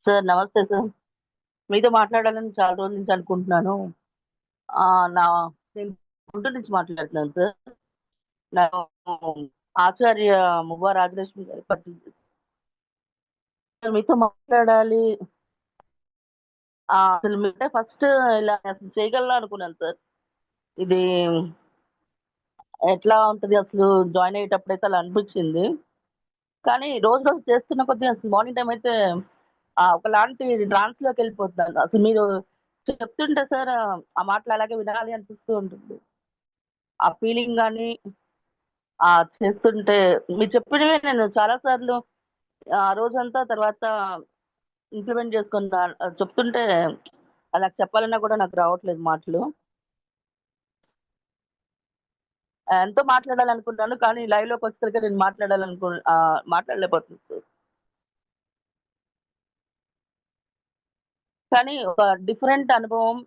Sir నమస్తే sir. మీతో మాట్లాడాలని చాలా రోజుల నుంచి అనుకుంటున్నాను. నా నేను గుంటూరు నుంచి మాట్లాడుతున్నాను సార్. నేను ఆచార్య మువ్వ రాజలక్ష్మి గారి పత్రిక మీతో మాట్లాడాలి. అసలు మీరే ఫస్ట్ ఇలా అసలు చేయగలనా అనుకున్నాను సార్. ఇది ఎట్లా ఉంటది అసలు జాయిన్ అయ్యేటప్పుడైతే అలా అనిపించింది. కానీ రోజు రోజు చేస్తున్న కొద్దీ అసలు మార్నింగ్ టైమ్ అయితే ఒకలాంటి ట్రాన్స్‌లోకి వెళ్ళిపోతున్నాను. అసలు మీరు చెప్తుంటే సార్ ఆ మాటలు అలాగే వినాలి అనిపిస్తూ ఉంటుంది. ఆ ఫీలింగ్ గాని చేస్తుంటే మీరు చెప్పినవే నేను చాలా సార్లు రోజంతా తర్వాత ఇంప్లిమెంట్ చేసుకున్నా. చెప్తుంటే అది నాకు చెప్పాలన్నా కూడా నాకు రావట్లేదు మాటలు. ఎంతో మాట్లాడాలనుకున్నాను. కానీ లైవ్‌లోకి వచ్చేసరికి నేను మాట్లాడలేకపోతున్నాను సార్. కానీ ఒక డిఫరెంట్ అనుభవం.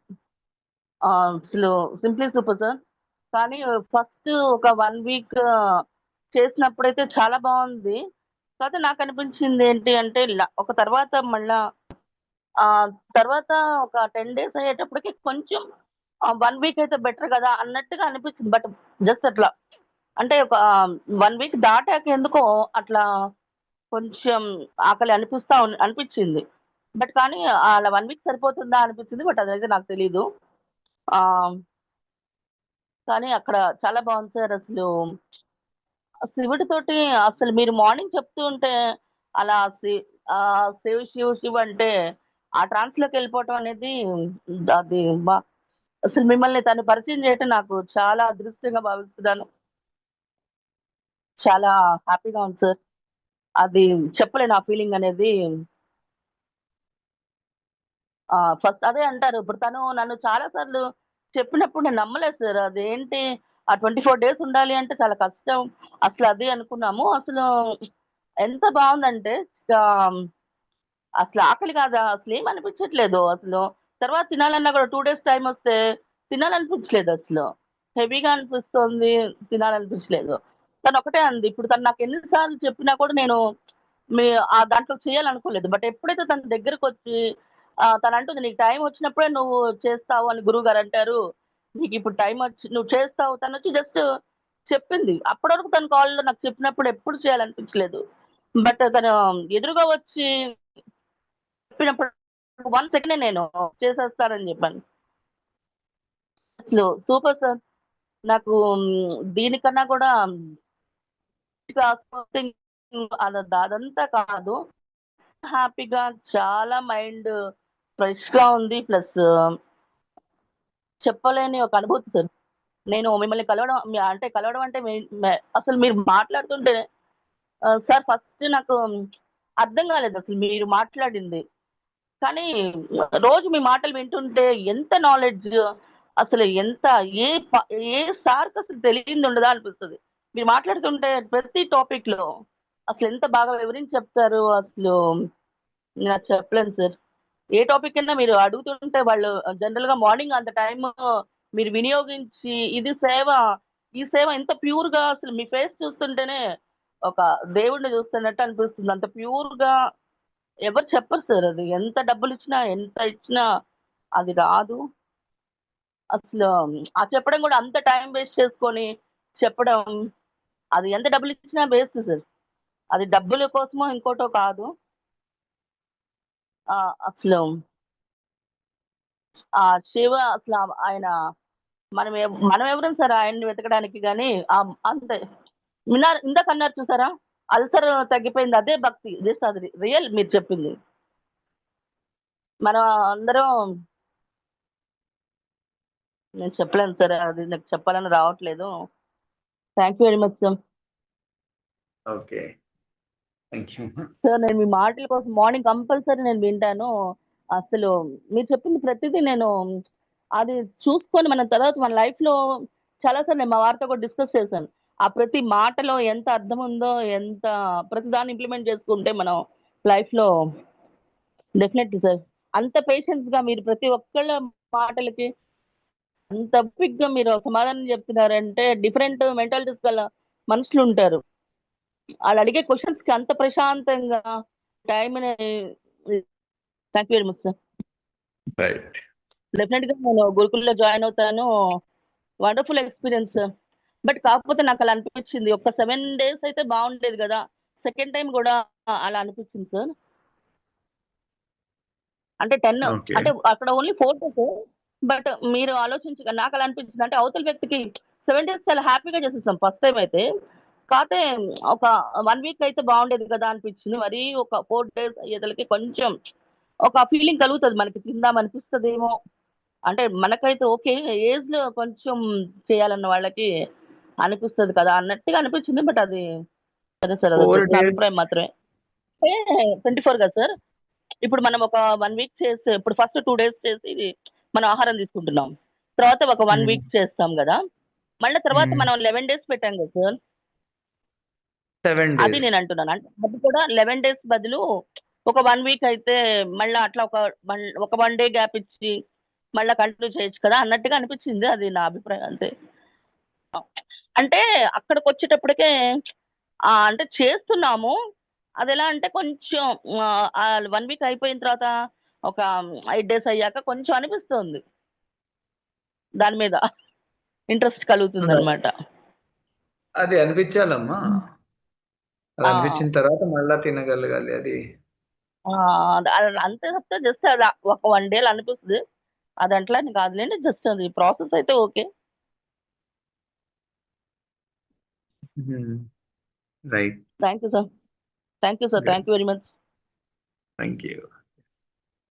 అసలు సింప్లీ సూపర్ సార్. కానీ ఫస్ట్ ఒక 1 వీక్ చేసినప్పుడైతే చాలా బావుంది. కాకపోతే నాకనిపించింది ఏంటి అంటే ఒక తర్వాత మళ్ళా తర్వాత ఒక 10 డేస్ అయ్యేటప్పటికి కొంచెం 1 వీక్ అయితే బెటర్ కదా అన్నట్టుగా అనిపించింది. బట్ జస్ట్ అట్లా అంటే ఒక 1 వీక్ దాటాక ఎందుకో అట్లా కొంచెం ఆకలి అనిపించింది. బట్ కానీ అలా 1 వీక్ సరిపోతుందా అనిపించింది. బట్ అదైతే నాకు తెలీదు. ఆహ్, కానీ అక్కడ చాలా బావుంది సార్ అసలు. శివుడితోటి అసలు మీరు మార్నింగ్ చెప్తూ ఉంటే అలా శివ్, శివ్, శివ్ అంటే ఆ ట్రాన్స్‌లోకి వెళ్ళిపోవటం అనేది అది అసలు మిమ్మల్ని తను పరిచయం చేయటం నాకు చాలా అదృష్టంగా భావిస్తున్నాను. చాలా హ్యాపీగా ఉంది సార్. అది చెప్పలేను ఆ ఫీలింగ్ అనేది. ఫస్ట్ అదే అంటారు. ఇప్పుడు తను నన్ను చాలా సార్లు చెప్పినప్పుడు నేను నమ్మలేదు సార్. అదేంటి ఆ 24 డేస్ ఉండాలి అంటే చాలా కష్టం. అసలు అది అనుకున్నాము. అసలు ఎంత బావుందంటే ఆహ్, అసలు ఆకలి కాదా అసలేం అనిపించట్లేదు అసలు. తర్వాత తినాలన్నా కూడా 2 డేస్ టైమొస్తే తినాలనిపించలేదసలు. హెవీగా అనిపిస్తోంది. తినాలనిపించలేదు. తనొకటే అంది. ఇప్పుడు తను నాకు ఎన్ని సార్లు చెప్పినా కూడా నేను మీ దాంట్లో చేయాలనుకోలేదు. బట్ ఎప్పుడైతే తన దగ్గరకొచ్చి తనంటుంది "నీకు టైం వచ్చినప్పుడే నువ్వు చేస్తావు" అని గురువుగారంటారు. "నీకిప్పుడు టైమొచ్చి నువ్వు చేస్తావు." తనొచ్చి జస్ట్ చెప్పింది. అప్పటి వరకు తన కాల్‌లో నాకు చెప్పినప్పుడు ఎప్పుడు చేయాలనిపించలేదు. బట్ తను ఎదురుగా వచ్చి చెప్పినప్పుడు 1 సెకండే నేను చేసేస్తానని జెప్పాను. అసలు సూపర్ సార్. నాకు దీనికన్నా కూడా అదంతా కాదు. హ్యాపీగా చాలా మైండ్ ఫ్రెష్‌గా ఉంది. ప్లస్ చెప్పలేని ఒక అనుభూతి సార్. నేను మిమ్మల్ని కలవడం అంటే కలవడం అంటే అసలు మీరు మాట్లాడుతుంటే సార్ ఫస్ట్ నాకు అర్థం కాలేదసలు మీరు మాట్లాడింది. కానీ రోజు మీ మాటలు వింటుంటే ఎంత నాలెడ్జ్ అసలు ఎంత ఏ ప ఏ సార్‌కసలు తెలియనిదుండదా అనిపిస్తది. మీరు మాట్లాడుతుంటే ప్రతి టాపిక్‌లో అసలెంత బాగా వివరించి చెప్తారు. అసలు నాకు చెప్పలేను సార్. ఏ టాపిక్ అయినా మీరు అడుగుతుంటే వాళ్ళు జనరల్‌గా మార్నింగ్ అంత టైము మీరు వినియోగించి ఇది సేవ, ఈ సేవ ఎంత ప్యూర్‌గా అసలు మీ ఫేస్ చూస్తుంటేనే ఒక దేవుడిని చూస్తున్నట్టు అనిపిస్తుంది. అంత ప్యూర్‌గా ఎవరు చెప్పరు సార్ అది. ఎంత డబ్బులిచ్చినా, ఎంత ఇచ్చినా అది రాదు. అసలు చెప్పడం గూడా అంత టైం వేస్ట్ చేసుకొని చెప్పడం, అది ఎంత డబ్బులిచ్చినా వేస్ట్ సార్. అది డబ్బుల కోసమో, ఇంకోటో కాదు. అసలు శివ అసల ఆయన మనం ఎవరం సార్ ఆయన్ని వెతకడానికి గాని అంతే. ఇందాక అన్నారు చూసారా? అల్సర్ తగ్గిపోయింది అదే భక్తి. జస్ట్ అది రియల్ మీరు చెప్పింది. మనం అందరం నేను చెప్పలేను సార్. అది నాకు చెప్పాలని రావట్లేదు. Thank you very much sir. Okay. Thank you. Sir నేను మీ మాటల కోసం మార్నింగ్ కంపల్సరీ నేను వింటాను. అసలు మీరు చెప్పింది ప్రతిదీ నేను అది చూసుకొని మనం తర్వాత మన లైఫ్‌లో చాలా సార్లు నేను మా వారితో కూడా డిస్కస్ చేశాను. ఆ ప్రతి మాటలో ఎంత అర్థం ఉందో, ఎంత ప్రతిదాన్ని ఇంప్లిమెంట్ చేసుకుంటే మనం లైఫ్‌లో డెఫినెట్‌లీ సార్. అంత పేషెన్స్‌గా మీరు ప్రతి ఒక్కళ్ళ మాటలకి అంత ఓపికగా మీరు సమాధానం చెప్తున్నారంటే డిఫరెంట్ మెంటాలిటీస్ గల మనుషులుంటారు. ఆళ్ళడిగే క్వెషన్స్‌కి అంత ప్రశాంతంగా టైమ్‌ని thank you very much sir. Right. డెఫినెట్గా నేను గురుకుల్లో జాయిన్ అవుతాను. Wonderful experience sir. బట్ కాకపోతే నాకు అలా అనిపించింది, ఒక 7 days అయితే బాగుండేది కదా. సెకండ్ టైం కూడా అలా అనిపించింది సార్. అంటే 10, ఓకే. అంటే అక్కడ ఓన్లీ 4 days. బట్ మీరు ఆలోచించగా నాకు అలా అనిపించింది, అంటే అవతల వ్యక్తికి 7 days చాలా హ్యాపీగా చేసేసాం ఫస్ట్ టైం అయితే. కాకపోతే ఒక 1 week అయితే బాగుండేది కదా అనిపించింది. మరి ఒక 4 days అయ్యేదలకి కొంచెం ఒక ఫీలింగ్ కలుగుతుంది, మనకి తిందాం అనిపిస్తుందేమో. అంటే మనకైతే ఓకే, ఏజ్ లో కొంచెం చేయాలన్న వాళ్ళకి అనిపిస్తుంది కదా అన్నట్టుగా అనిపించింది. బట్ అది సరే సార్, అది 4 జస్ట్ నా days. అభిప్రాయం మాత్రమే. 24 కదా సార్. ఇప్పుడు మనం ఒక 1 week చేస్తే, ఇప్పుడు ఫస్ట్ 2 days చేసి మనం ఆహారం తీసుకుంటున్నాం. తర్వాత ఒక 1 week చేస్తాం కదా. మళ్ళీ తర్వాత మనం 11 days పెట్టాం కదా సార్. 7 అది days. నేను అంటున్నాను. అంటే అది కూడా 11 days బదులు ఒక 1 week అయితే మళ్ళీ అట్లా ఒక 1 day గ్యాప్ ఇచ్చి మళ్ళీ కంటిన్యూ చేయొచ్చు కదా అన్నట్టుగా అనిపించింది. అది నా అభిప్రాయం అంతే. అంటే అక్కడికి వచ్చేటప్పటికే అంటే చేస్తున్నాము. అది ఎలా అంటే కొంచెం 1 week అయిపోయిన తర్వాత ఒక 8 days అయ్యాక కొంచెం అనిపిస్తుంది, దాని మీద ఇంట్రెస్ట్ కలుగుతుంది అనమాట. అది అనిపించాలమ్మా. అది అనిపించిన తర్వాత మళ్ళా తినగలగాలి అది. అంతే తప్పితే జస్ట్ అది ఒక 1 day అనిపిస్తుంది. అది అట్లా అని కాదులేండి, జస్ట్ అది ప్రాసెస్ అయితే okay. Right. Thank you sir. Thank you sir. Thank you very much. Thank you.